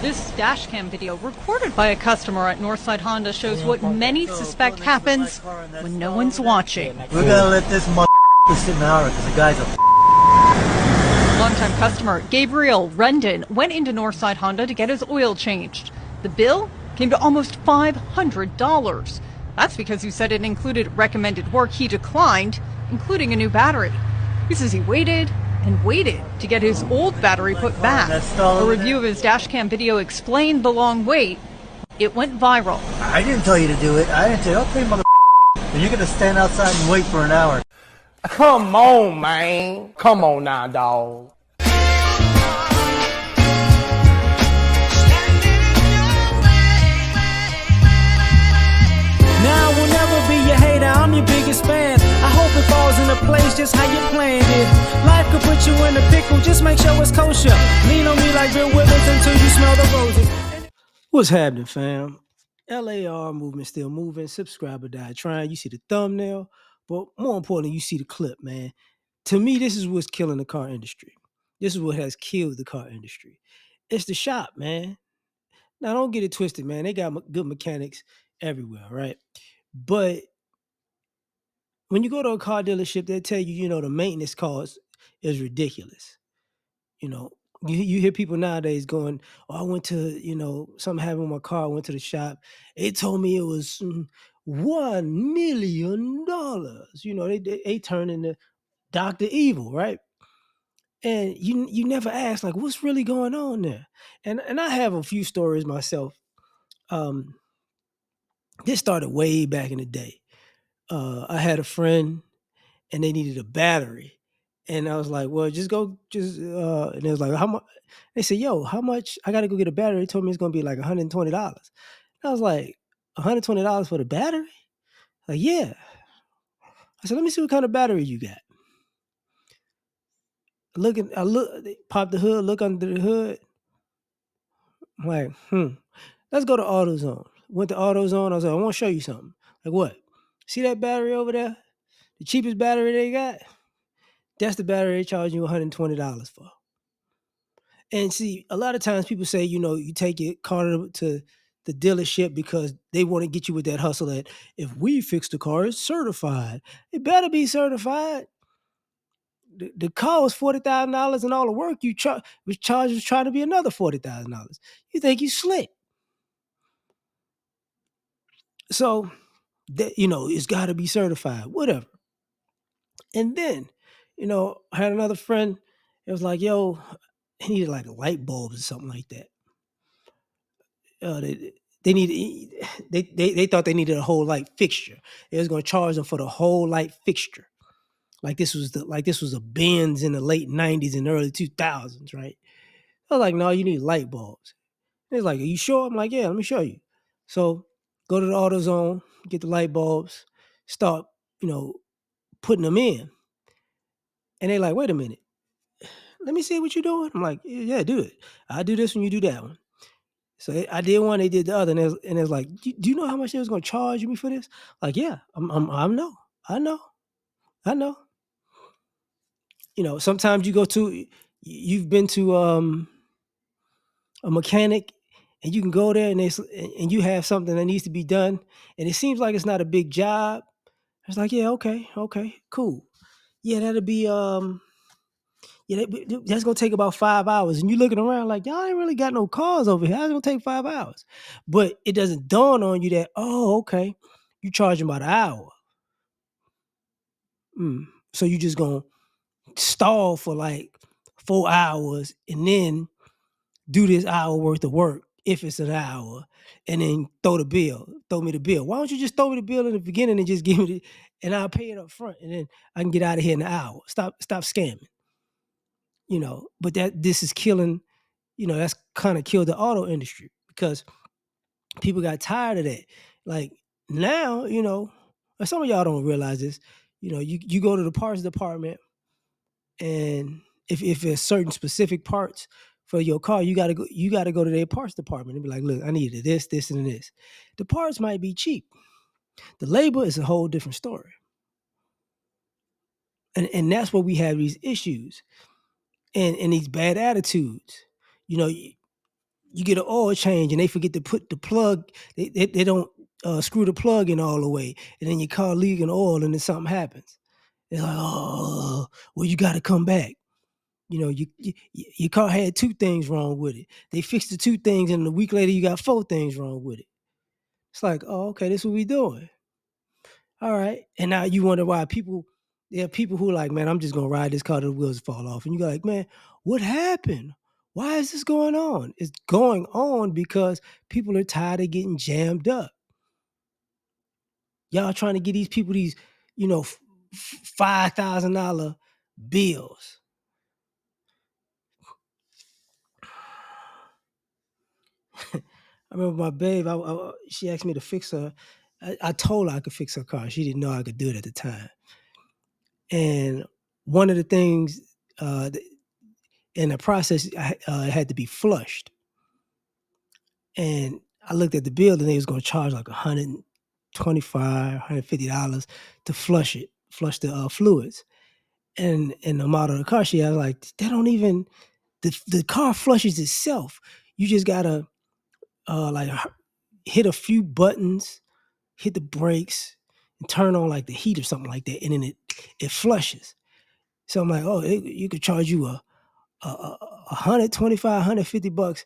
This dashcam video recorded by a customer at Northside Honda shows what many suspect happens when no one's watching. We're gonna let this sit in the hour because the guy's a Longtime customer Gabriel Rendon went into Northside Honda to get his oil changed. The bill came to almost $500. That's because he said it included recommended work he declined, including a new battery. He says he waited and waited to get his old battery put back. A review of his dashcam video explained the long wait. It went viral. I didn't tell you to do it. I didn't tell you, okay, mother. You're gonna stand outside and wait for an hour. Come on, man. Come on now, dog. Now I will never be your hater, I'm your biggest fan. I hope it falls into place just how you planned it. Life could put you in a pickle, just make sure it's kosher. Lean on me like Bill Withers until you smell the roses. What's happening, fam? L.A.R. movement still moving. Subscriber died trying. You see the thumbnail, but more importantly, you see the clip, man. To me, this is what's killing the car industry. This is what has killed the car industry. It's the shop, man. Now, don't get it twisted, man. They got good mechanics everywhere, right? But when you go to a car dealership, they tell you, the maintenance cost is ridiculous. You hear people nowadays going, "Oh, I went to, something happened with my car. I went to the shop. They told me it was $1 million." They turn into Dr. Evil, right? And you never ask, like, what's really going on there? And I have a few stories myself. This started way back in the day. I had a friend and they needed a battery. And I was like, well, and it was like, how much? They said, yo, how much? I got to go get a battery. They told me it's going to be like $120. I was like, $120 for the battery? Like, yeah. I said, let me see what kind of battery you got. Pop the hood, look under the hood. I'm like, let's go to AutoZone. Went to AutoZone. I was like, I want to show you something. Like, what? See that battery over there? The cheapest battery they got? That's the battery they charge you $120 for. And see, a lot of times people say, you take your car to the dealership because they want to get you with that hustle that if we fix the car, it's certified. It better be certified. The car was $40,000 and all the work you was trying to be another $40,000. You think you slick. So, it's got to be certified, whatever. And then, I had another friend. It was like, yo, he needed like light bulbs or something like that. They thought they needed a whole light fixture. They was going to charge them for the whole light fixture. Like this was a Benz in the late 90s and early 2000s, right? I was like, no, you need light bulbs. They was like, are you sure? I'm like, yeah, let me show you. So go to the AutoZone, get the light bulbs, start, putting them in. And they're like, wait a minute. Let me see what you're doing. I'm like, yeah, do it. I do this when you do that one. So I did one, they did the other, and it was like, do you know how much they was going to charge me for this? Like, yeah, I know. Sometimes you've been to a mechanic, and you can go there and you have something that needs to be done, and it seems like it's not a big job. It's like, yeah, okay, cool. Yeah, that'll be that's gonna take about 5 hours. And you're looking around like, y'all ain't really got no cars over here. How's it gonna take 5 hours? But it doesn't dawn on you that, oh, okay, you charging about an hour. So you just gonna stall for like 4 hours and then do this hour worth of work if it's an hour, and then throw me the bill. Why don't you just throw me the bill in the beginning and just give me the, and I'll pay it up front, and then I can get out of here in an hour. Stop scamming. But this is killing, that's kind of killed the auto industry because people got tired of that. Like now, some of y'all don't realize this, you go to the parts department, and if there's certain specific parts for your car, you gotta go to their parts department and be like, look, I need this, and this. The parts might be cheap. The labor is a whole different story. And that's where we have these issues and these bad attitudes. you get an oil change and they forget to put the plug. They don't screw the plug in all the way, and then your car leaking oil, and then something happens. They're like, oh, well, you got to come back. You know, your car had 2 things wrong with it. They fixed the 2 things, and a week later, you got 4 things wrong with it. It's like, oh, okay, this is what we doing. All right. And now you wonder why there are people who are like, man, I'm just gonna ride this car till the wheels fall off. And you go like, man, what happened? Why is this going on? It's going on because people are tired of getting jammed up. Y'all trying to get these people these, $5,000 bills. I remember my babe, she asked me to fix her. I told her I could fix her car. She didn't know I could do it at the time. And one of the things in the process, it had to be flushed. And I looked at the bill, and they was going to charge like $125, $150 to flush the fluids. And the model of the car, I was like, they don't even, the car flushes itself. You just gotta like hit a few buttons, hit the brakes, and turn on like the heat or something like that, and then it flushes. So I'm like, oh, you could charge you a $125, $150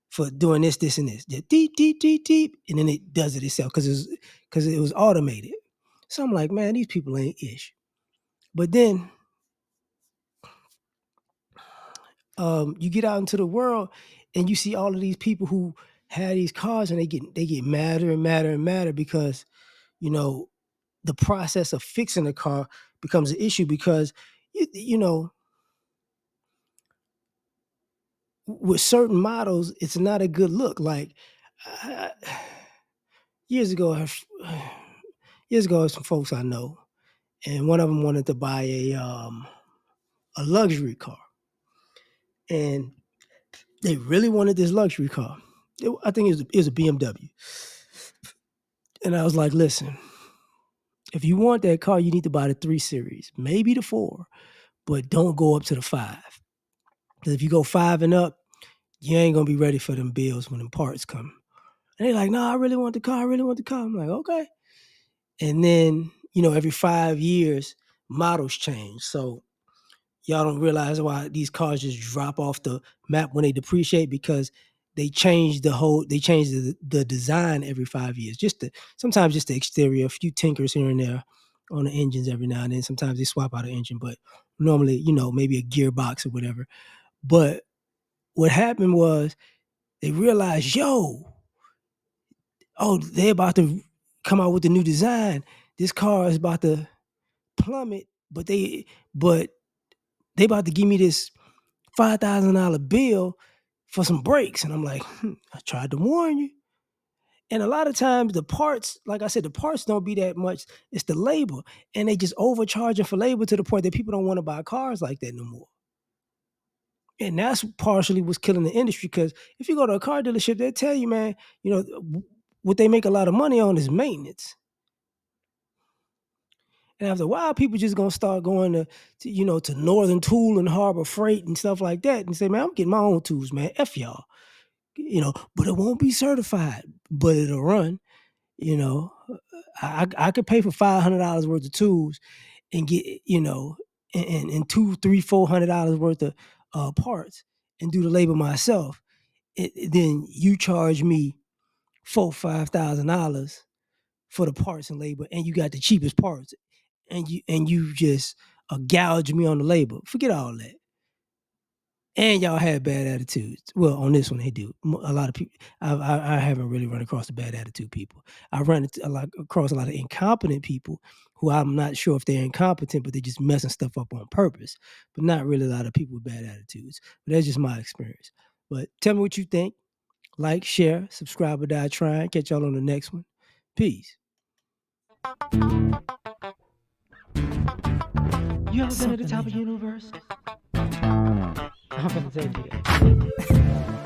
for doing this, and this. Deep, deep, deep, deep, and then it does it itself because it was automated. So I'm like, man, these people ain't ish. But then you get out into the world and you see all of these people who have these cars, and they get madder and madder and madder because, the process of fixing the car becomes an issue because, with certain models, it's not a good look. Like years ago, some folks I know, and one of them wanted to buy a luxury car, and they really wanted this luxury car. I think it was a BMW, and I was like, listen, if you want that car, you need to buy the 3 Series, maybe the 4, but don't go up to the 5. Because if you go 5 and up, you ain't gonna be ready for them bills when them parts come. And they're like, no, I really want the car. I'm like, okay. And then, every 5 years, models change. So y'all don't realize why these cars just drop off the map when they depreciate, because they change the design every 5 years. Sometimes just the exterior, a few tinkers here and there on the engines every now and then. Sometimes they swap out an engine, but normally, maybe a gearbox or whatever. But what happened was they realized, they're about to come out with the new design. This car is about to plummet, but they about to give me this $5,000 bill for some brakes. And I'm like, I tried to warn you. And a lot of times the parts, like I said, the parts don't be that much. It's the labor. And they just overcharging for labor to the point that people don't want to buy cars like that no more. And that's partially what's killing the industry, because if you go to a car dealership, they'll tell you, man, what they make a lot of money on is maintenance. And after a while, people just gonna start going to Northern Tool and Harbor Freight and stuff like that, and say, man, I'm getting my own tools, man. F y'all. But it won't be certified, but it'll run. I could pay for $500 worth of tools and get, and $200, $300, $400 worth of parts and do the labor myself. Then you charge me $4,000, $5,000 for the parts and labor, and you got the cheapest parts, and you just gouge me on the labor. Forget all that. And y'all have bad attitudes. Well, on this one, they do. A lot of people. I haven't really run across the bad attitude people. I run across a lot of incompetent people who I'm not sure if they're incompetent, but they're just messing stuff up on purpose. But not really a lot of people with bad attitudes. But that's just my experience. But tell me what you think. Like, share, subscribe, or die trying. Catch y'all on the next one. Peace. You ever been at the top of the universe? I'm gonna tell you that.